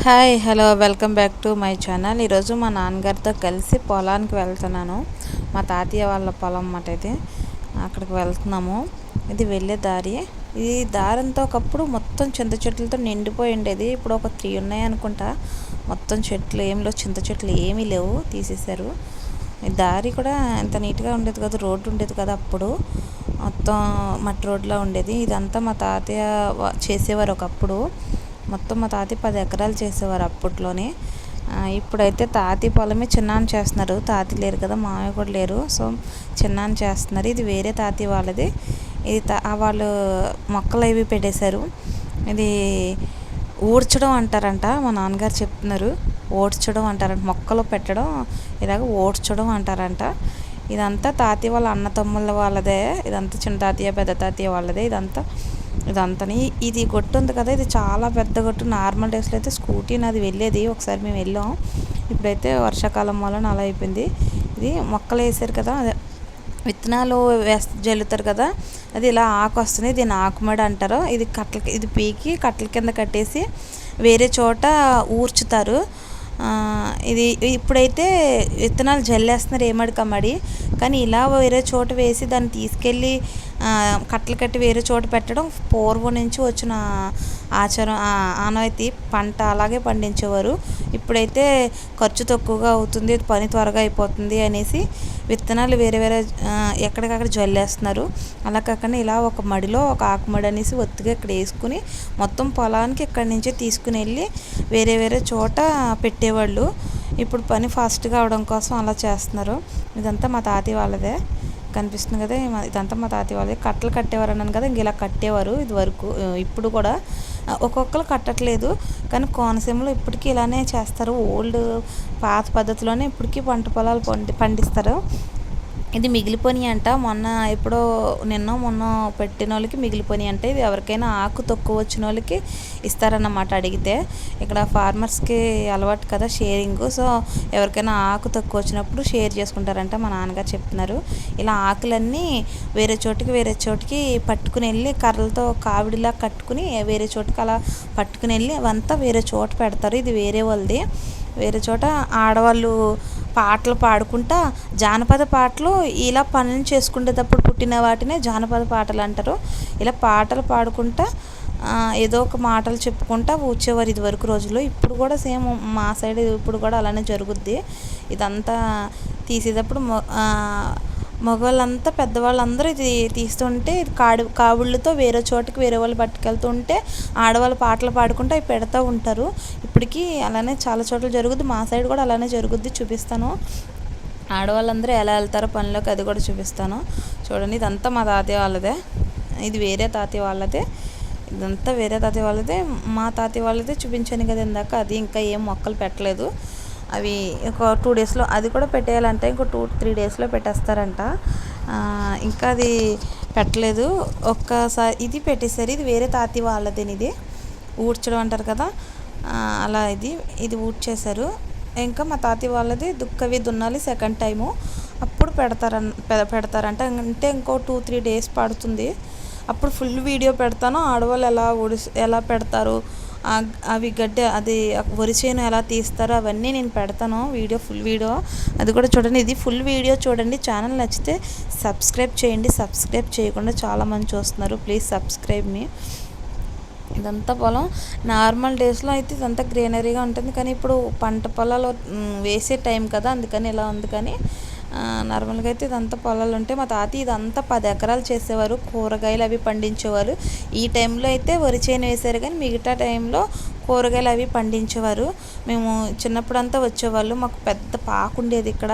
Hi hello welcome back to my channel. ఈరోజు మా నాన్నగారితో కలిసి పొలానికి వెళ్తున్నాను. మా తాతయ్య వాళ్ళ పొలం అన్నమాట ఇది. అక్కడికి వెళ్తున్నాము. ఇది వెళ్ళే దారి. ఈ దారంతో ఒకప్పుడు మొత్తం చింత చెట్లతో నిండిపోయి ఉండేది. ఇప్పుడు ఒక 3 ఉన్నాయి అనుకుంటా. మొత్తం చెట్లు ఏమి లేవు, చింత చెట్లు ఏమీ లేవు, తీసేశారు. ఈ దారి కూడా ఎంత నీట్గా ఉండేది కదా, రోడ్డు ఉండేది కదా అప్పుడు. మొత్తం మట్టి రోడ్లా ఉండేది. ఇదంతా మా తాతయ్య చేసేవారు ఒకప్పుడు. మొత్తం మా తాతయ్య 10 ఎకరాలు చేసేవారు అప్పట్లోనే. ఇప్పుడైతే తాతయ్య పొలమే చిన్నాన్న చేస్తున్నారు. తాతయ్య లేరు కదా, మామయ్య కూడా లేరు. సో చిన్నాన్న చేస్తున్నారు. ఇది వేరే తాతయ్య వాళ్ళది. ఇది వాళ్ళు మొక్కలు అవి పెట్టేశారు. ఇది ఊడ్చడం అంటారంట, మా నాన్నగారు చెప్తున్నారు. ఓడ్చడం అంటారంట, మొక్కలు పెట్టడం ఇలాగ ఓడ్చడం అంటారంట. ఇదంతా తాతయ్య వాళ్ళ అన్న తమ్ముళ్ళ వాళ్ళదే. ఇదంతా చిన్న తాతయ్య పెద్ద తాతయ్య వాళ్ళదే. ఇదంతా ఇది గొట్టు ఉంది కదా, ఇది చాలా పెద్ద గొట్టు. నార్మల్ డేస్లో అయితే స్కూటీ నాది వెళ్ళేది. ఒకసారి మేము వెళ్ళాం. ఇప్పుడైతే వర్షాకాలం వలన అలా అయిపోయింది. ఇది మొక్కలు వేసారు కదా, అదే విత్తనాలు జల్లుతారు కదా, అది ఇలా ఆకు వస్తుంది. దీన్ని ఆకుమడి అంటారు. ఇది పీకి కట్టల కింద కట్టేసి వేరే చోట ఊర్చుతారు. ఇది ఇప్పుడైతే విత్తనాలు జల్లేస్తున్నారు ఏమడి కమ్మడి. కానీ ఇలా వేరే చోట వేసి దాన్ని తీసుకెళ్ళి కట్టలు కట్టి వేరే చోట పెట్టడం పూర్వం నుంచి వచ్చిన ఆచారం, ఆనవాయితీ. పంట అలాగే పండించేవారు. ఇప్పుడైతే ఖర్చు తక్కువగా అవుతుంది, పని త్వరగా అయిపోతుంది అనేసి విత్తనాలు వేరే వేరే ఎక్కడికక్కడ జల్లేస్తున్నారు. అలా కాకుండా ఇలా ఒక మడిలో ఒక ఆకుమడి అనేసి ఒత్తిగా ఇక్కడ వేసుకుని మొత్తం పొలానికి ఇక్కడి నుంచే తీసుకుని వెళ్ళి వేరే వేరే చోట పెట్టేవాళ్ళు. ఇప్పుడు పని ఫాస్ట్గా అవడం కోసం అలా చేస్తున్నారు. ఇదంతా మా తాతయ్య వాళ్ళదే కనిపిస్తుంది కదా, ఇదంతా మా తాతయ్య వాళ్ళదే. కట్టలు కట్టేవారు అన్నాను కదా, ఇంక ఇలా కట్టేవారు ఇది వరకు. ఇప్పుడు కూడా ఒక్కొక్కరు కట్టట్లేదు, కానీ కోనసీమలో ఇప్పటికీ ఇలానే చేస్తారు. పాత పద్ధతిలోనే ఇప్పటికీ పంట పొలాలు పండిస్తారు. ఇది మిగిలిపోయి అంట, మొన్న పెట్టిన వాళ్ళకి మిగిలిపోయి అంటే. ఇది ఎవరికైనా ఆకు తక్కువ వచ్చిన వాళ్ళకి ఇస్తారన్నమాట అడిగితే. ఇక్కడ ఫార్మర్స్కి అలవాటు కదా షేరింగ్. సో ఎవరికైనా ఆకు తక్కువ వచ్చినప్పుడు షేర్ చేసుకుంటారంట, మా నాన్నగారు చెప్తున్నారు. ఇలా ఆకులన్నీ వేరే చోటికి పట్టుకుని వెళ్ళి కర్రలతో కావిడిలా కట్టుకుని వేరే చోటుకి అలా పట్టుకుని వెళ్ళి అవంతా వేరే చోట పెడతారు. ఇది వేరే వాళ్ళది. వేరే చోట ఆడవాళ్ళు పాటలు పాడుకుంటా, జానపద పాటలు ఇలా పనులు చేసుకునేటప్పుడు పుట్టిన వాటినే జానపద పాటలు అంటారు. ఇలా పాటలు పాడుకుంటా ఏదో ఒక మాటలు చెప్పుకుంటా వచ్చేవారు ఇది వరకు రోజుల్లో. ఇప్పుడు కూడా సేమ్ మా సైడ్ ఇప్పుడు కూడా అలానే జరుగుద్ది. ఇదంతా తీసేటప్పుడు మగవాళ్ళంతా పెద్దవాళ్ళందరూ ఇది తీస్తుంటే ఇది కావుళ్ళతో వేరే చోటుకి వేరే వాళ్ళు పట్టుకెళ్తుంటే ఆడవాళ్ళు పాటలు పాడుకుంటూ అవి పెడతా ఉంటారు. ఇప్పటికీ అలానే చాలా చోట్ల జరుగుద్ది. మా సైడ్ కూడా అలానే జరుగుద్ది, చూపిస్తాను. ఆడవాళ్ళందరూ ఎలా వెళ్తారో పనిలోకి అది కూడా చూపిస్తాను. చూడండి, ఇదంతా మా తాతయ్య వాళ్ళదే. ఇది వేరే తాతయ్య వాళ్ళదే. ఇదంతా వేరే తాతయ్య వాళ్ళదే. మా తాతయ్య వాళ్ళదే చూపించాను కదా ఇందాక, అది ఇంకా ఏం మొక్కలు పెట్టలేదు. అవి ఒక 2 డేస్లో అది కూడా పెట్టేయాలంటే ఇంకో 2-3 డేస్లో పెట్టేస్తారంట. ఇంకా అది పెట్టలేదు. ఒక్కసారి ఇది పెట్టేశారు. ఇది వేరే తాతయ్య వాళ్ళదే. ఇది ఊడ్చడం అంటారు కదా, అలా ఇది ఊడ్చేశారు. ఇంకా మా తాతయ్య వాళ్ళది దుక్కవి దున్నాలి సెకండ్ టైము. అప్పుడు పెడతారంట. అంటే ఇంకో 2-3 డేస్ పడుతుంది. అప్పుడు ఫుల్ వీడియో పెడతాను. ఆడవాళ్ళు ఎలా పెడతారు, అవి అది వరి చేను ఎలా తీస్తారో అవన్నీ నేను పెడతాను ఫుల్ వీడియో. అది కూడా చూడండి. ఇది ఫుల్ వీడియో చూడండి. ఛానల్ నచ్చితే సబ్స్క్రైబ్ చేయండి. సబ్స్క్రైబ్ చేయకుండా చాలామంది చూస్తున్నారు. ప్లీజ్ సబ్స్క్రైబ్ మీ. ఇదంతా పొలం. నార్మల్ డేస్లో అయితే ఇదంతా గ్రీనరీగా ఉంటుంది, కానీ ఇప్పుడు పంట పొలాలు వేసే టైం కదా, అందుకని ఇలా ఉంది. కానీ నార్మల్గా అయితే ఇదంతా పొలాలు ఉంటాయి. మా తాతయ్య ఇదంతా 10 ఎకరాలు చేసేవారు. కూరగాయలు అవి పండించేవారు. ఈ టైంలో అయితే వరి చేను వేశారు, కానీ మిగతా టైంలో కూరగాయలు అవి పండించేవారు. మేము చిన్నప్పుడంతా వచ్చేవాళ్ళు. మాకు పెద్ద పాకు ఉండేది ఇక్కడ.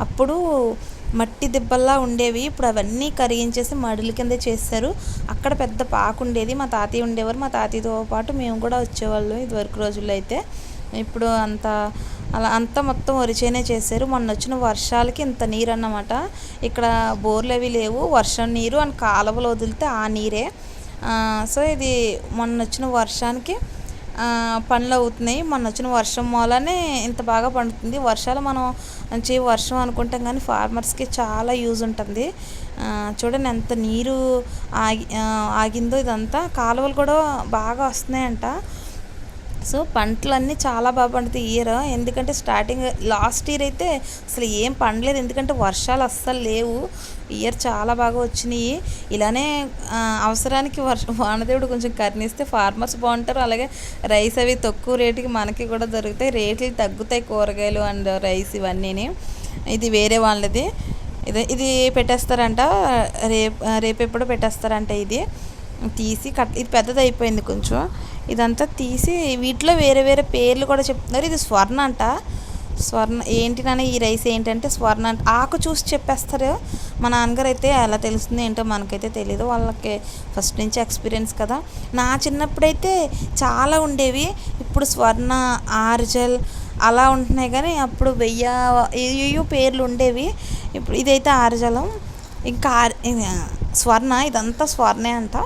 అప్పుడు మట్టి దిబ్బల్లా ఉండేవి. ఇప్పుడు అవన్నీ కరిగించేసి మడుల కింద చేశారు. అక్కడ పెద్ద పాకు ఉండేది. మా తాతయ్య ఉండేవారు. మా తాతయ్యతో పాటు మేము కూడా వచ్చేవాళ్ళం ఇదివరకు రోజుల్లో అయితే. ఇప్పుడు అంతా మొత్తం వరిచేనే చేశారు. మొన్న వచ్చిన వర్షాలకి ఇంత నీరు అన్నమాట. ఇక్కడ బోర్లు అవి లేవు. వర్షం నీరు అని కాలువలు వదిలితే ఆ నీరే. సో ఇది మొన్న వచ్చిన వర్షానికి పనులు అవుతున్నాయి. మొన్న వచ్చిన వర్షం మూలనే ఇంత బాగా పండుతుంది. వర్షాలు మనం మంచి వర్షం అనుకుంటాం, కానీ ఫార్మర్స్కి చాలా యూజ్ ఉంటుంది. చూడండి ఎంత నీరు ఆగిందో. ఇదంతా కాలువలు కూడా బాగా వస్తున్నాయంట. సో పంటలన్నీ చాలా బాగా పండుతాయి ఇయర్. ఎందుకంటే స్టార్టింగ్ లాస్ట్ ఇయర్ అయితే అసలు ఏం పండలేదు, ఎందుకంటే వర్షాలు అస్సలు లేవు. ఇయర్ చాలా బాగా వచ్చినాయి. ఇలానే అవసరానికి వానదేవుడు కొంచెం కరుణిస్తే ఫార్మర్స్ బాగుంటారు. అలాగే రైస్ అవి తక్కువ రేటుకి మనకి కూడా దొరుకుతాయి, రేట్లు తగ్గుతాయి కూరగాయలు అండ్ రైస్ ఇవన్నీని. ఇది వేరే వాళ్ళది, ఇది పెట్టేస్తారంట, రేపు ఎప్పుడో పెట్టేస్తారంట. ఇది తీసి ఇది పెద్దది అయిపోయింది కొంచెం, ఇదంతా తీసి వీటిలో వేరే వేరే పేర్లు కూడా చెప్తున్నారు. ఇది స్వర్ణ అంట. స్వర్ణ ఏంటి నాన్న ఈ రైస్ ఏంటంటే స్వర్ణ అంట. ఆకు చూసి చెప్పేస్తారు. మా నాన్నగారు అయితే ఎలా తెలుస్తుంది ఏంటో మనకైతే తెలీదు, వాళ్ళకి ఫస్ట్ నుంచి ఎక్స్పీరియన్స్ కదా. నా చిన్నప్పుడైతే చాలా ఉండేవి, ఇప్పుడు స్వర్ణ, ఆర్జల్ అలా ఉంటున్నాయి. కానీ అప్పుడు వెయ్యి పేర్లు ఉండేవి. ఇప్పుడు ఇదైతే ఆర్జలం, ఇంకా స్వర్ణ, ఇదంతా స్వర్ణే అంట.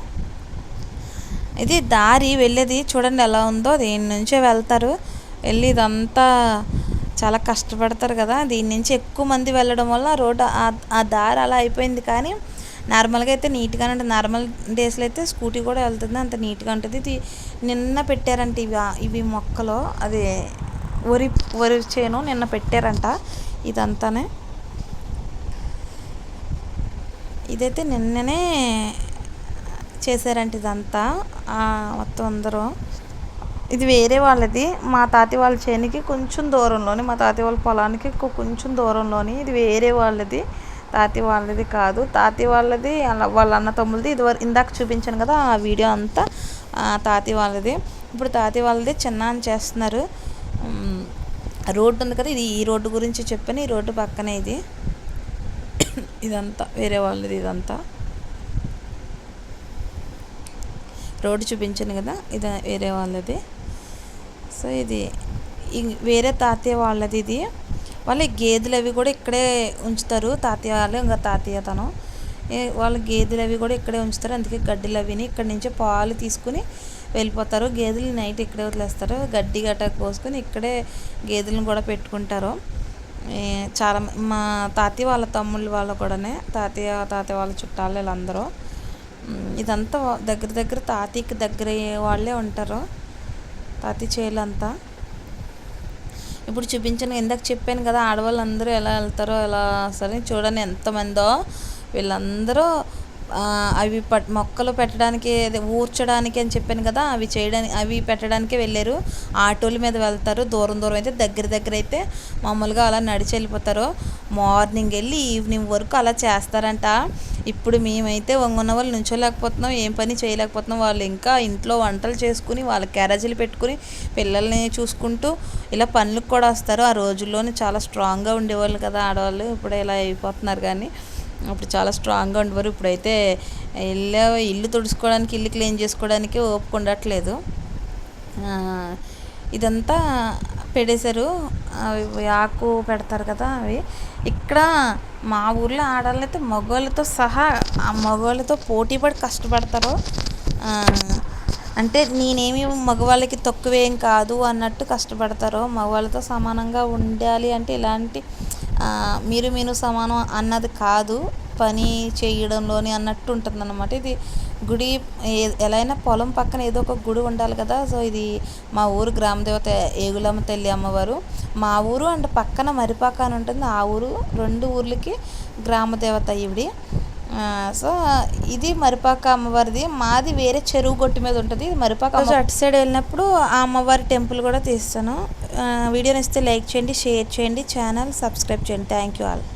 ఇది దారి వెళ్ళేది చూడండి ఎలా ఉందో, దీని నుంచే వెళ్తారు. వెళ్ళి ఇదంతా చాలా కష్టపడతారు కదా, దీని నుంచి ఎక్కువ మంది వెళ్ళడం వల్ల రోడ్డు ఆ దారి అలా అయిపోయింది. కానీ నార్మల్గా అయితే నీట్గానే ఉంటుంది. నార్మల్ డేస్లో అయితే స్కూటీ కూడా వెళ్తుంది, అంత నీట్గా ఉంటుంది. ఇది నిన్న పెట్టారంట ఇవి మొక్కలు, అది వరి చేను నిన్న పెట్టారంట. ఇదంతానే ఇదైతే నిన్ననే చేశారంట ఇదంతా మొత్తం అందరూ. ఇది వేరే వాళ్ళది, మా తాతయ్య వాళ్ళ చేనికి కొంచెం దూరంలోని, మా తాతయ్య వాళ్ళ పొలానికి కొంచెం దూరంలోని. ఇది వేరే వాళ్ళది, తాతయ్య వాళ్ళది కాదు. తాతయ్య వాళ్ళది వాళ్ళ అన్న తమ్ములది. ఇందాక చూపించాను కదా ఆ వీడియో అంతా తాతయ్య వాళ్ళది. ఇప్పుడు తాతయ్య వాళ్ళది చిన్న అని చేస్తున్నారు. రోడ్డు ఉంది కదా, ఇది ఈ రోడ్డు గురించి చెప్పాను. ఈ రోడ్డు పక్కనే ఇదంతా వేరే వాళ్ళది. ఇదంతా రోడ్డు చూపించాను కదా, ఇది వేరే వాళ్ళది. సో ఇది వేరే తాతయ్య వాళ్ళది. ఇది వాళ్ళ గేదెలు అవి కూడా ఇక్కడే ఉంచుతారు. తాతయ్య వాళ్ళు ఇంకా తాతయ్య తను వాళ్ళ గేదెలు అవి కూడా ఇక్కడే ఉంచుతారు. అందుకే గడ్డిలు అవిని ఇక్కడి నుంచి పాలు తీసుకుని వెళ్ళిపోతారు. గేదెలు నైట్ ఇక్కడే వదిలేస్తారు. గడ్డి గట్ట కోసుకొని ఇక్కడే గేదెలను కూడా పెట్టుకుంటారు. చాలా మా తాతయ్య వాళ్ళ తమ్ముళ్ళు వాళ్ళు కూడానే, తాతయ్య వాళ్ళ చుట్టాలు వీళ్ళందరూ. ఇదంతా దగ్గర తాతయ్యకి దగ్గర వాళ్ళే ఉంటారు, తాతయ్య చేలంతా. ఇప్పుడు చూపించాను, ఇందాక చెప్పాను కదా ఆడవాళ్ళు అందరూ ఎలా వెళ్తారో ఎలా సరే చూడండి ఎంతమందో. వీళ్ళందరూ అవి మొక్కలు పెట్టడానికి, ఊర్చడానికి అని చెప్పాను కదా, అవి పెట్టడానికే వెళ్ళారు. ఆటోల మీద వెళ్తారు. దూరం అయితే దగ్గర అయితే మామూలుగా అలా నడిచి వెళ్ళిపోతారు. మార్నింగ్ వెళ్ళి ఈవినింగ్ వరకు అలా చేస్తారంట. ఇప్పుడు మేమైతే వంగున్న వాళ్ళు నుంచోలేకపోతున్నాం, ఏం పని చేయలేకపోతున్నాం. వాళ్ళు ఇంకా ఇంట్లో వంటలు చేసుకుని వాళ్ళ క్యారేజీలు పెట్టుకుని పిల్లల్ని చూసుకుంటూ ఇలా పనులకు కూడా వస్తారు. ఆ రోజుల్లోనే చాలా స్ట్రాంగ్గా ఉండేవాళ్ళు కదా ఆడవాళ్ళు. ఇప్పుడు ఇలా అయిపోతున్నారు, కానీ అప్పుడు చాలా స్ట్రాంగ్గా ఉండేవారు. ఇప్పుడైతే ఇల్లు తుడుచుకోవడానికి, ఇల్లు క్లీన్ చేసుకోవడానికి ఓపిక ఉండట్లేదు. ఇదంతా పెడేశారు, అవి ఆకు పెడతారు కదా అవి. ఇక్కడ మా ఊర్లో ఆడవాళ్ళు అయితే మగవాళ్ళతో సహా ఆ మగవాళ్ళతో పోటీపడి కష్టపడతారు. అంటే నేనేమి మగవాళ్ళకి తక్కువేం కాదు అన్నట్టు కష్టపడతారు. మగవాళ్ళతో సమానంగా ఉండాలి అంటే ఇలాంటి మీరు సమానం అన్నది కాదు, పని చేయడంలోని అన్నట్టు ఉంటుంది అన్నమాట. ఇది గుడి ఎలా అయినా పొలం పక్కన ఏదో ఒక గుడి ఉండాలి కదా. సో ఇది మా ఊరు గ్రామదేవత ఏగులమ్మ తల్లి అమ్మవారు. మా ఊరు అండ్ పక్కన మరిపాక అని ఉంటుంది, ఆ ఊరు. 2 ఊర్లకి గ్రామదేవత ఈవిడి. సో ఇది మరిపాక అమ్మవారిది. మాది వేరే చెరువు గొట్టు మీద ఉంటుంది. మరిపాక అటు సైడ్ వెళ్ళినప్పుడు ఆ అమ్మవారి టెంపుల్ కూడా తీస్తాను. వీడియోని ఇస్తే లైక్ చేయండి, షేర్ చేయండి, ఛానల్ సబ్స్క్రైబ్ చేయండి. Thank you all.